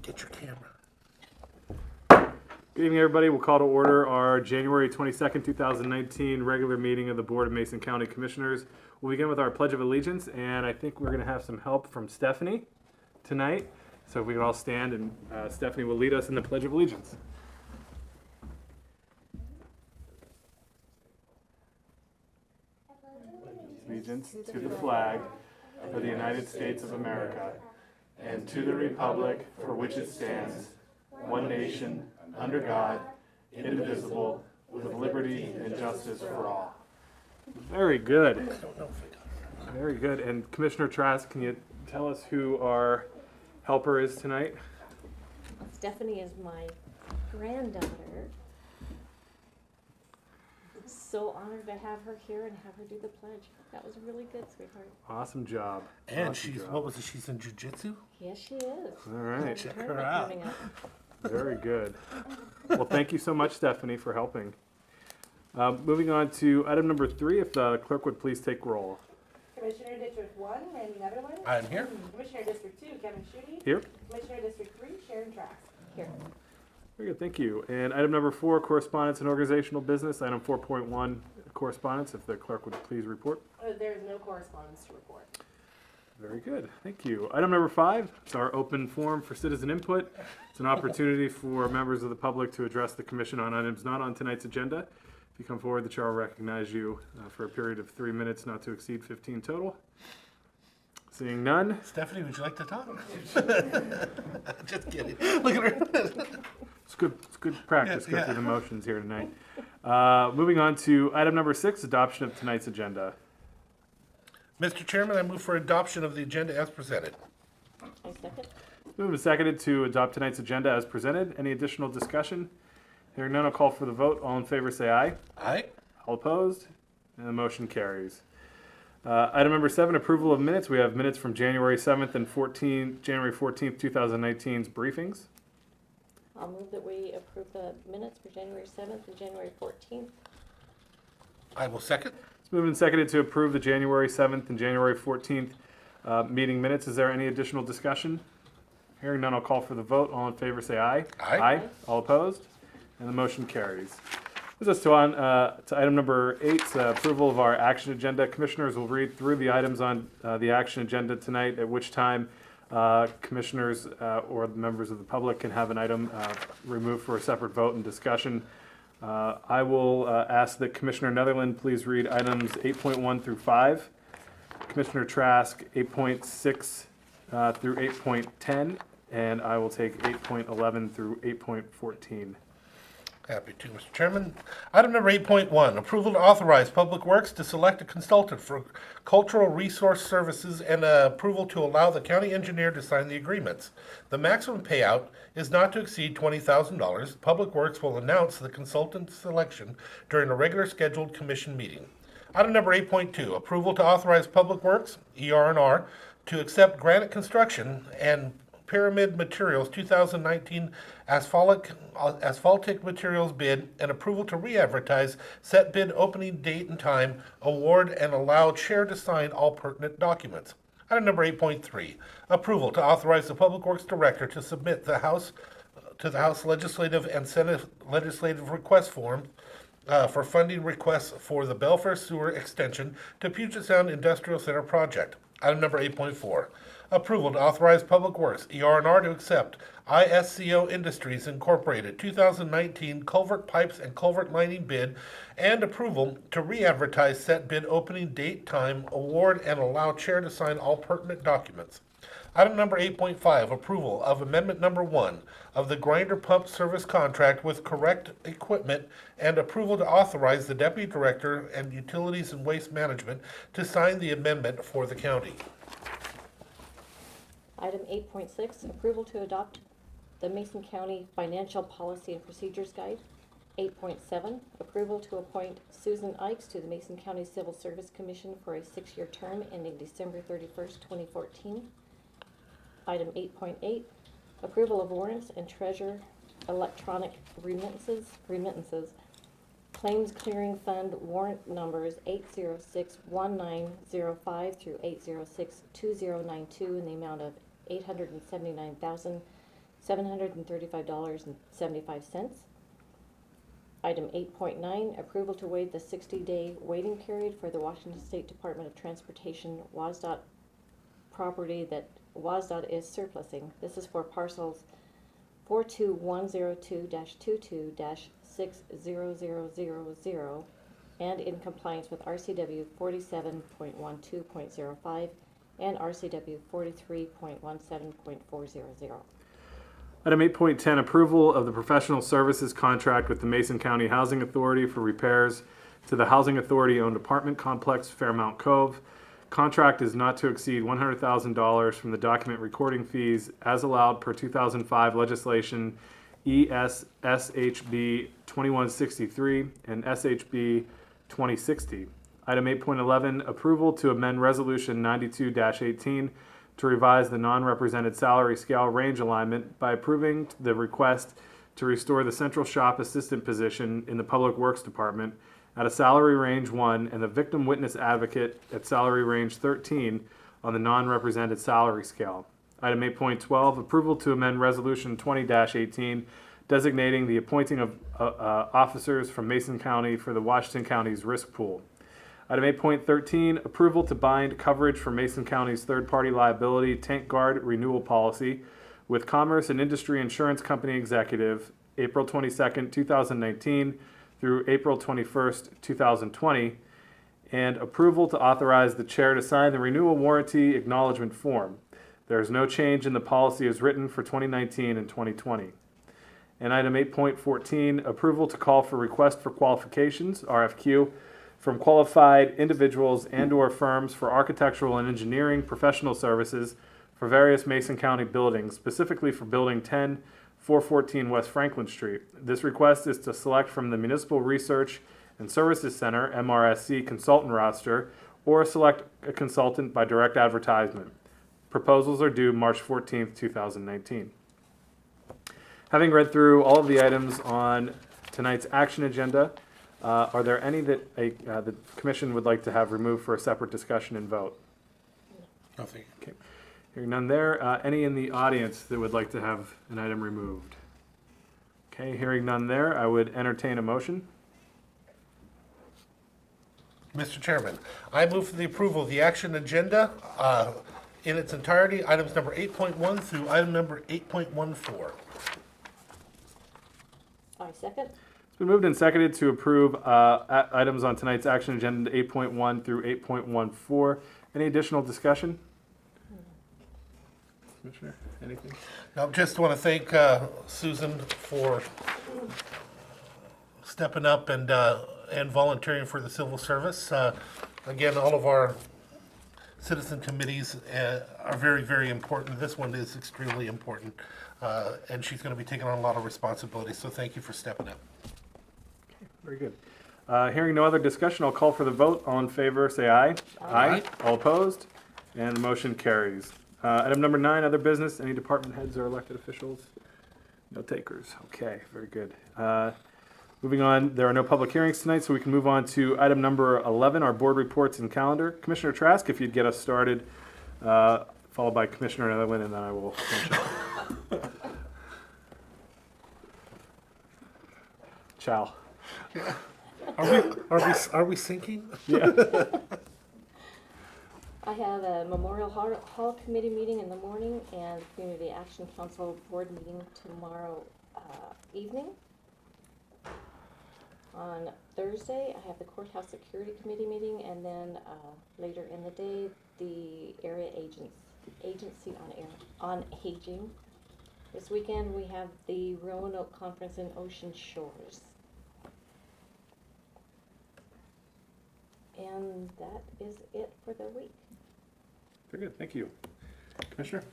Get your camera. Good evening, everybody. We'll call to order our January 22nd, 2019 regular meeting of the Board of Mason County Commissioners. We'll begin with our Pledge of Allegiance, and I think we're going to have some help from Stephanie tonight. So if we can all stand, and Stephanie will lead us in the Pledge of Allegiance. Allegiance to the flag of the United States of America and to the republic for which it stands, one nation, under God, indivisible, with liberty and justice for all. Very good. Very good. And Commissioner Trask, can you tell us who our helper is tonight? Stephanie is my granddaughter. So honored to have her here and have her do the pledge. That was really good, sweetheart. Awesome job. And awesome she's, job. what was it, she's in jiu-jitsu? Yes, she is. All right. Check her out. Very good. Well, thank you so much, Stephanie, for helping. Moving on to item number 3, if the clerk would please take roll. Commissioner District 1, Randy Netherland. I'm here. Commissioner District 2, Kevin Schutte. Here. Commissioner District 3, Sharon Trask. Here. Very good, thank you. And item number 4, correspondence and organizational business. Item 4.1, correspondence, if the clerk would please report. There is no correspondence to report. Very good, thank you. Item number 5, it's our open forum for citizen input. It's an opportunity for members of the public to address the commission on items not on tonight's agenda. If you come forward, the chair will recognize you for a period of 3 minutes, not to exceed 15 total. Seeing none. Stephanie, would you like to talk? Just kidding. Look at her. It's good practice, Yeah, go through the motions here tonight. Moving on to item number 6, adoption of tonight's agenda. Mr. Chairman, I move for adoption of the agenda as presented. I second. Moved and seconded to adopt tonight's agenda as presented. Any additional discussion? Hearing none, I'll call for the vote. All in favor say aye. Aye. All opposed? And the motion carries. Item number 7, approval of minutes. We have minutes from January 7th and January 14th, 2019's briefings. I'll move that we approve the minutes for January 7th and January 14th. I will second. It's moved and seconded to approve the January 7th and January 14th meeting minutes. Is there any additional discussion? Hearing none, I'll call for the vote. All in favor say aye. Aye. All opposed? And the motion carries. Moves us to item number 8, approval of our action agenda. Commissioners will read through the items on the action agenda tonight, at which time commissioners or members of the public can have an item removed for a separate vote and discussion. I will ask that Commissioner Netherland please read items 8.1 through 5, Commissioner Trask 8.6 through 8.10, and I will take 8.11 through 8.14. Happy to, Mr. Chairman. Item number 8.1, approval to authorize Public Works to select a consultant for cultural resource services and approval to allow the county engineer to sign the agreements. The maximum payout is not to exceed $20,000. Public Works will announce the consultant selection during a regular scheduled commission meeting. Item number 8.2, approval to authorize Public Works, ER&R, to accept Granite Construction and Pyramid Materials 2019 asphaltic materials bid and approval to re-advertise set bid opening date and time, award, and allow chair to sign all pertinent documents. Item number 8.3, approval to authorize the Public Works Director to submit to the House Legislative and Senate Legislative request form for funding requests for the Belfair Sewer Extension to Puget Sound Industrial Center project. Item number 8.4, approval to authorize Public Works, ER&R, to accept ISCO Industries Incorporated 2019 culvert pipes and culvert lining bid and approval to re-advertise set bid opening date, time, award, and allow chair to sign all pertinent documents. Item number 8.5, approval of amendment number 1 of the grinder pump service contract with correct equipment and approval to authorize the Deputy Director and Utilities and Waste Management to sign the amendment for the county. Item 8.6, approval to adopt the Mason County Financial Policy and Procedures Guide. 8.7, approval to appoint Susan Ikes to the Mason County Civil Service Commission for a 6-year term ending December 31st, 2014. Item 8.8, approval of warrants and treasurer electronic remittances. Claims Clearing Fund warrant numbers 8061905 through 8062092 in the amount of $735.75. Item 8.9, approval to waive the 60-day waiting period for the Washington State Department of Transportation WSDOT property that WSDOT is surplusing. This is for parcels 42102-22-60000 and in compliance with RCW 47.12.05 and RCW 43.17.400. Item 8.10, approval of the professional services contract with the Mason County Housing Authority for repairs to the Housing Authority-owned apartment complex Fairmount Cove. Contract is not to exceed $100,000 from the document recording fees as allowed per 2005 legislation ES-SHB 2163 and SHB 2060. Item 8.11, approval to amend Resolution 92-18 to revise the non-represented salary scale range alignment by approving the request to restore the central shop assistant position in the Public Works Department at a salary range 1 and the victim witness advocate at salary range 13 on the non-represented salary scale. Item 8.12, approval to amend Resolution 20-18 designating the appointing of officers from Mason County for the Washington County's risk pool. Item 8.13, approval to bind coverage for Mason County's third-party liability tank guard renewal policy with Commerce and Industry Insurance Company Executive, April 22nd, 2019 through April 21st, 2020, and approval to authorize the chair to sign the renewal warranty acknowledgement form. There is no change in the policy as written for 2019 and 2020. And item 8.14, approval to call for request for qualifications, RFQ, from qualified individuals and/or firms for architectural and engineering professional services for various Mason County buildings, specifically for Building 10, 414 West Franklin Street. This request is to select from the Municipal Research and Services Center, MRSC, consultant roster, or select a consultant by direct advertisement. Proposals are due March 14th, 2019. Having read through all of the items on tonight's action agenda, are there any that the Commission would like to have removed for a separate discussion and vote? Nothing. Okay. Hearing none there. Any in the audience that would like to have an item removed? Okay, hearing none there, I would entertain a motion. Mr. Chairman, I move for the approval of the action agenda in its entirety, items number 8.1 through item number 8.14. I second. It's been moved and seconded to approve items on tonight's action agenda 8.1 through 8.14. Any additional discussion? Commissioner, anything? Now, just want to thank Susan for stepping up and volunteering for the civil service. Again, all of our citizen committees are very, very important. This one is extremely important, and she's going to be taking on a lot of responsibility, so thank you for stepping up. Very good. Hearing no other discussion, I'll call for the vote. All in favor, say aye. Aye. All opposed? And the motion carries. Item number 9, other business. Any department heads or elected officials? No takers. Okay, very good. Moving on, there are no public hearings tonight, so we can move on to item number 11, our board reports and calendar. Commissioner Trask, if you'd get us started, followed by Commissioner Netherland, and then I will finish up. Ciao. Are we sinking? Yeah. I have a Memorial Hall Committee meeting in the morning and Community Action Council Board meeting tomorrow evening. On Thursday, I have the Courthouse Security Committee meeting, and then later in the day, the Area Agency on Aging. This weekend, we have the Roanoke Conference in Ocean Shores. And that is it for the week. Very good, thank you. Commissioner?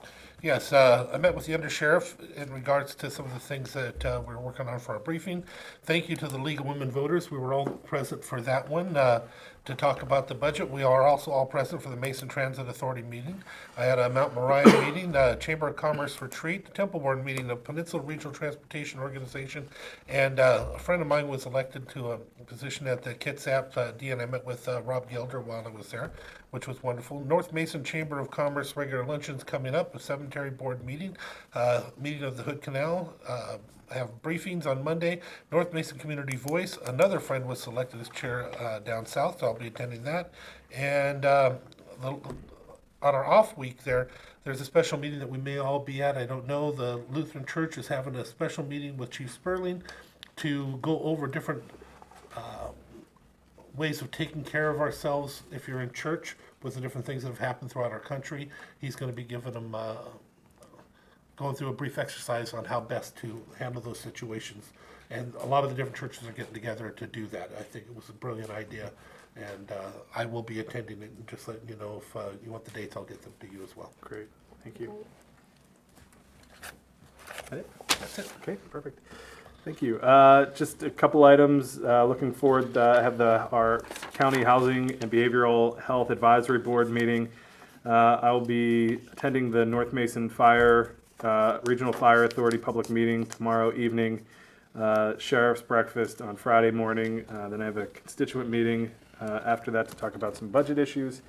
Yes, I met with the undersheriff in regards to some of the things that we're working on for our briefing. Thank you to the League of Women Voters. We were all present for that one to talk about the budget. We are also all present for the Mason Transit Authority meeting. I had a Mount Moriah meeting, Chamber of Commerce retreat, the Temple Board meeting, the Peninsula Regional Transportation Organization, and a friend of mine was elected to a position at the Kitsap DN. I met with Rob Gilder while I was there, which was wonderful. North Mason Chamber of Commerce regular luncheons coming up, a cemetery board meeting, meeting of the Hood Canal. I have briefings on Monday, North Mason Community Voice. Another friend was selected as chair down south, so I'll be attending that. And on our off week there's a special meeting that we may all be at. I don't know. The Lutheran Church is having a special meeting with Chief Sperling to go over different ways of taking care of ourselves if you're in church with the different things that have happened throughout our country. He's going to be giving them, going through a brief exercise on how best to handle those situations. And a lot of the different churches are getting together to do that. I think it was a brilliant idea. And I will be attending it, and just letting you know if you want the dates, I'll get them to you as well. Great, thank you. That it? That's it. Okay, perfect. Thank you. Just a couple items. Looking forward, I have our County Housing and Behavioral Health Advisory Board meeting. I will be attending the North Mason Regional Fire Authority public meeting tomorrow evening, sheriff's breakfast on Friday morning. Then I have a constituent meeting after that to talk about some budget issues.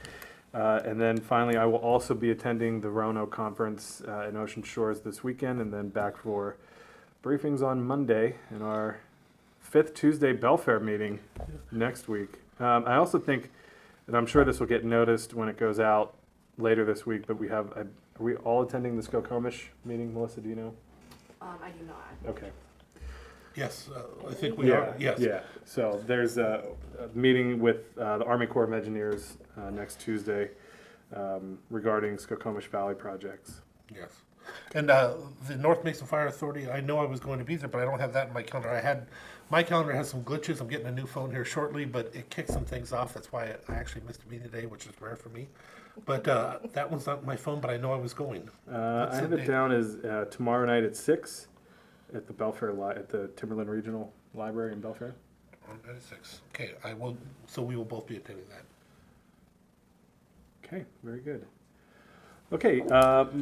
And then finally, I will also be attending the Roanoke Conference in Ocean Shores this weekend, and then back for briefings on Monday and our 5th Tuesday Belfair meeting next week. I also think, and I'm sure this will get noticed when it goes out later this week, but are we all attending the Skokomish meeting? Melissa, do you know? I do not. Okay. Yes, I think we are. Yes. Yeah. So there's a meeting with the Army Corps of Engineers next Tuesday regarding Skokomish Valley projects. Yes. And the North Mason Fire Authority, I know I was going to be there, but I don't have that in my calendar. My calendar has some glitches. I'm getting a new phone here shortly, but it kicked some things off. That's why I actually missed a meeting today, which is rare for me. But that one's not my phone, but I know I was going. I have it down as tomorrow night at 6 at the Belfair at the Timberland Regional Library in Belfair. On 96. Okay, so we will both be attending that. Okay, very good. Okay,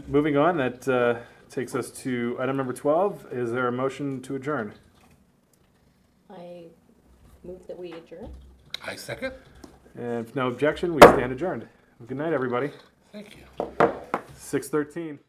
moving on, that takes us to item number 12. Is there a motion to adjourn? I move that we adjourn. I second. And if no objection, we stand adjourned. Good night, everybody. Thank you. 6:13.